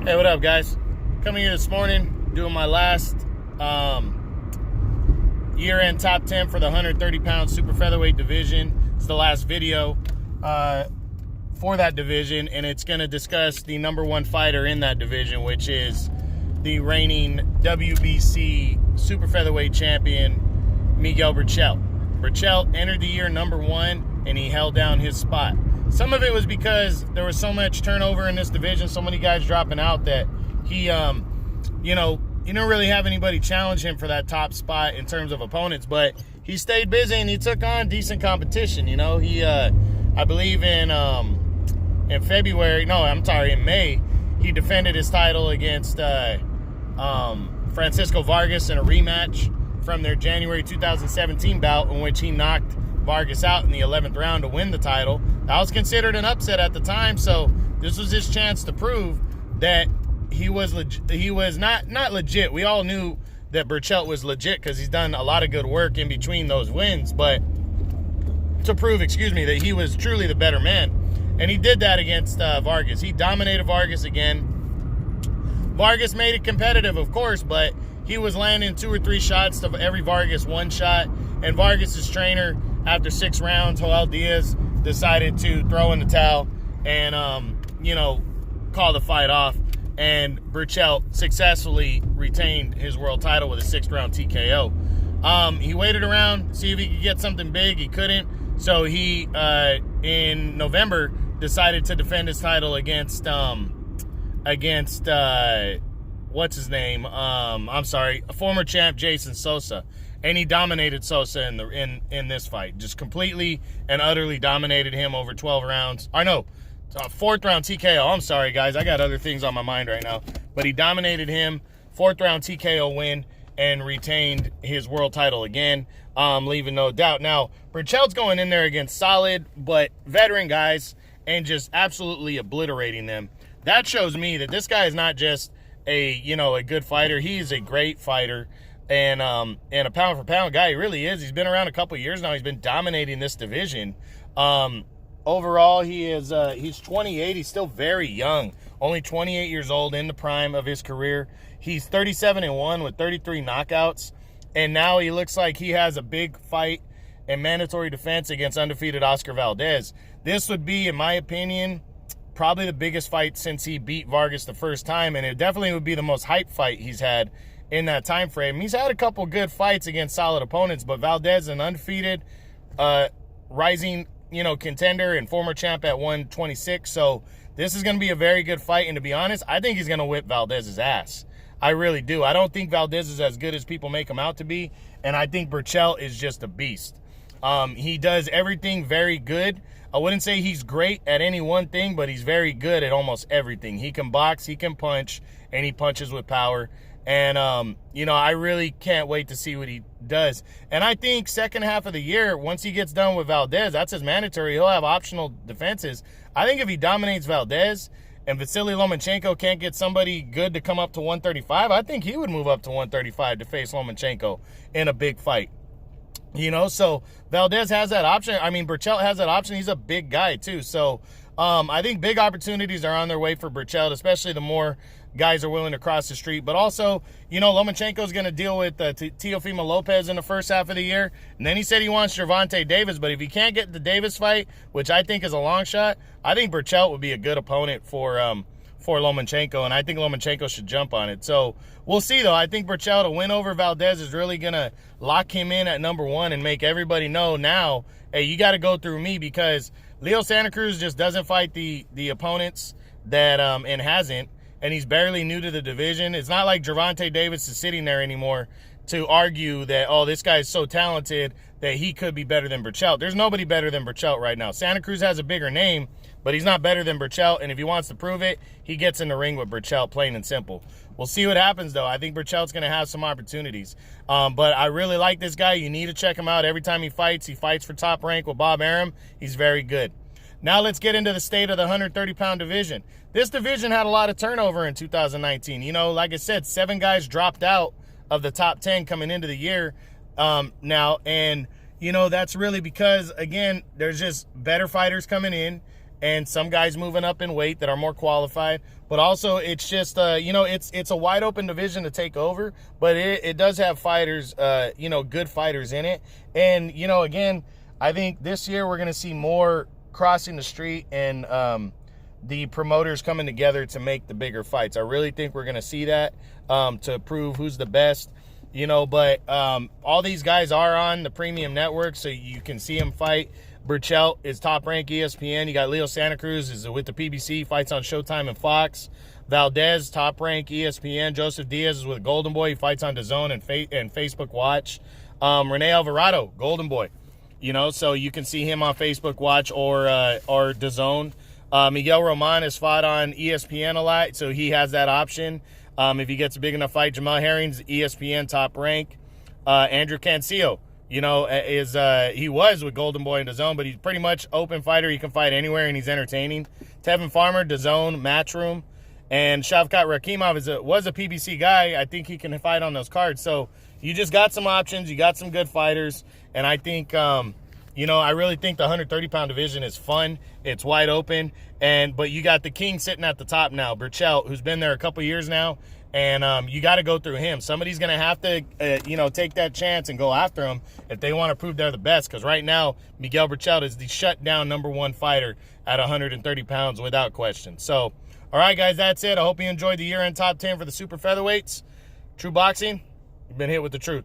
Hey, what up, guys? Coming here this morning, doing my last year-end top 10 for the 130-pound super featherweight division. It's the last video for that division, and it's going to discuss the number one fighter in that division, which is the reigning WBC super featherweight champion, Miguel Berchelt. Berchelt entered the year number one, and he held down his spot. Some of it was because there was so much turnover in this division, so many guys dropping out that he, you don't really have anybody challenge him for that top spot in terms of opponents, but he stayed busy and he took on decent competition. He, I believe in May, he defended his title against Francisco Vargas in a rematch from their January 2017 bout, in which he knocked Vargas out in the 11th round to win the title. That was considered an upset at the time, so this was his chance to prove that he was not legit. We all knew that Berchelt was legit because he's done a lot of good work in between those wins, but to prove, that he was truly the better man. And he did that against Vargas. He dominated Vargas again. Vargas made it competitive, of course, but he was landing 2 or 3 shots to every Vargas one shot, and Vargas's trainer, after 6 rounds, Joel Diaz, decided to throw in the towel and, call the fight off. And Berchelt successfully retained his world title with a 6th round TKO. He waited around to see if he could get something big. He couldn't. So he, in November, decided to defend his title against what's his name? A former champ, Jason Sosa. And he dominated Sosa in this fight. Just completely and utterly dominated him over 12 rounds. 4th round TKO. I'm sorry, guys. I got other things on my mind right now. But he dominated him. 4th round TKO win and retained his world title again, leaving no doubt. Now, Berchelt's going in there against solid but veteran guys and just absolutely obliterating them. That shows me that this guy is not just a good fighter. He is a great fighter. And a pound for pound guy. He really is. He's been around a couple years now. He's been dominating this division. Overall, he's 28. He's still very young. Only 28 years old, in the prime of his career. He's 37-1 with 33 knockouts. And now he looks like he has a big fight and mandatory defense against undefeated Oscar Valdez. This would be, in my opinion, probably the biggest fight since he beat Vargas the first time. And it definitely would be the most hype fight he's had in that time frame. He's had a couple good fights against solid opponents, but Valdez, an undefeated rising contender and former champ at 126. So this is going to be a very good fight, and to be honest, I think he's going to whip Valdez's ass. I really do. I don't think Valdez is as good as people make him out to be, and I think Berchelt is just a beast. He does everything very good. I wouldn't say he's great at any one thing, but he's very good at almost everything. He can box, he can punch, and he punches with power. And, I really can't wait to see what he does. And I think second half of the year, once he gets done with Valdez, that's his mandatory. He'll have optional defenses. I think if he dominates Valdez and Vasily Lomachenko can't get somebody good to come up to 135, I think he would move up to 135 to face Lomachenko in a big fight. So Valdez has that option. Berchelt has that option. He's a big guy, too. So I think big opportunities are on their way for Berchelt, especially the more guys are willing to cross the street. But also, Lomachenko's going to deal with Teofimo Lopez in the first half of the year. And then he said he wants Gervonta Davis. But if he can't get the Davis fight, which I think is a long shot, I think Berchelt would be a good opponent for Lomachenko. And I think Lomachenko should jump on it. So we'll see, though. I think Berchelt, a win over Valdez, is really going to lock him in at number one and make everybody know now, hey, you got to go through me, because Leo Santa Cruz just doesn't fight the opponents that and hasn't. And he's barely new to the division. It's not like Gervonta Davis is sitting there anymore to argue that, oh, this guy is so talented that he could be better than Berchelt. There's nobody better than Berchelt right now. Santa Cruz has a bigger name, but he's not better than Berchelt. And if he wants to prove it, he gets in the ring with Berchelt, plain and simple. We'll see what happens, though. I think Berchelt's going to have some opportunities. But I really like this guy. You need to check him out. Every time he fights for top rank with Bob Arum. He's very good. Now let's get into the state of the 130-pound division. This division had a lot of turnover in 2019. Like I said, 7 guys dropped out of the top 10 coming into the year now. And, that's really because, again, there's just better fighters coming in and some guys moving up in weight that are more qualified. But also, it's just, it's a wide open division to take over, but it does have fighters, good fighters in it. And, again, I think this year we're going to see more crossing the street and the promoters coming together to make the bigger fights. I really think we're going to see that to prove who's the best, but all these guys are on the premium network, so you can see them fight. Burchelt is top rank ESPN. You got Leo Santa Cruz is with the PBC, fights on Showtime and Fox. Valdez, top rank ESPN. Joseph Diaz is with Golden Boy. He fights on DAZN and Facebook Watch. Rene Alvarado, Golden Boy. So you can see him on Facebook Watch or DAZN. Miguel Roman has fought on ESPN a lot, so he has that option. If he gets a big enough fight, Jamal Herring's ESPN top rank. Andrew Cancio, he was with Golden Boy and DAZN, but he's pretty much open fighter. He can fight anywhere, and he's entertaining. Tevin Farmer, DAZN, Matchroom. And Shavkat Rakimov was a PBC guy. I think he can fight on those cards. So you just got some options. You got some good fighters. And I think, I really think the 130-pound division is fun. It's wide open. But you got the king sitting at the top now, Burchelt, who's been there a couple years now. And you got to go through him. Somebody's going to have to, take that chance and go after him if they want to prove they're the best. Because right now, Miguel Burchelt is the shut-down #1 fighter at 130 pounds without question. So, all right, guys, that's it. I hope you enjoyed the year-end top 10 for the super featherweights. True Boxing, you've been hit with the truth.